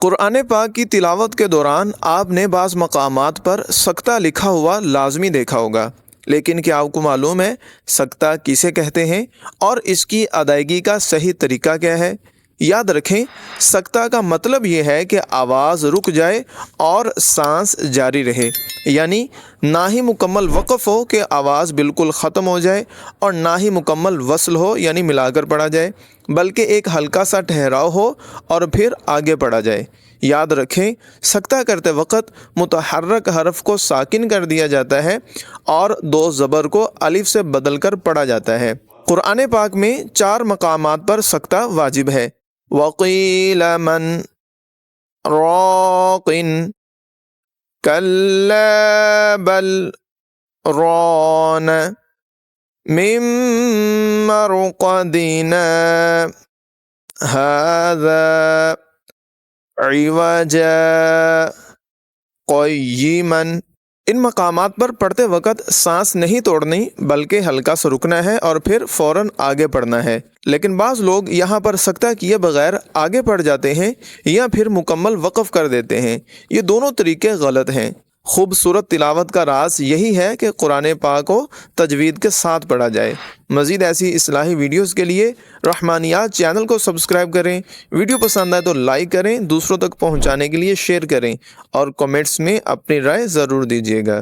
قرآن پاک کی تلاوت کے دوران آپ نے بعض مقامات پر سکتہ لکھا ہوا لازمی دیکھا ہوگا، لیکن کیا آپ کو معلوم ہے سکتہ کسے کہتے ہیں اور اس کی ادائیگی کا صحیح طریقہ کیا ہے؟ یاد رکھیں، سکتہ کا مطلب یہ ہے کہ آواز رک جائے اور سانس جاری رہے، یعنی نہ ہی مکمل وقف ہو کہ آواز بالکل ختم ہو جائے اور نہ ہی مکمل وصل ہو یعنی ملا کر پڑھا جائے، بلکہ ایک ہلکا سا ٹھہراؤ ہو اور پھر آگے پڑھا جائے۔ یاد رکھیں، سکتہ کرتے وقت متحرک حرف کو ساکن کر دیا جاتا ہے اور دو زبر کو الف سے بدل کر پڑھا جاتا ہے۔ قرآن پاک میں 4 مقامات پر سکتہ واجب ہے۔ وَقِيلَ مَنْ رَاقٍ كَلَّا بَلْ رَانَ مِن مَّرْقَدِنَا هَذَا عِوَجًا قَيِّمًا۔ ان مقامات پر پڑھتے وقت سانس نہیں توڑنی بلکہ ہلکا سا رکنا ہے اور پھر فوراً آگے پڑھنا ہے، لیکن بعض لوگ یہاں پر سکتہ کیے بغیر آگے پڑھ جاتے ہیں یا پھر مکمل وقف کر دیتے ہیں۔ یہ دونوں طریقے غلط ہیں۔ خوبصورت تلاوت کا راز یہی ہے کہ قرآن پاک کو تجوید کے ساتھ پڑھا جائے۔ مزید ایسی اصلاحی ویڈیوز کے لیے رحمانیات چینل کو سبسکرائب کریں، ویڈیو پسند آئے تو لائک کریں، دوسروں تک پہنچانے کے لیے شیئر کریں اور کمنٹس میں اپنی رائے ضرور دیجیے گا۔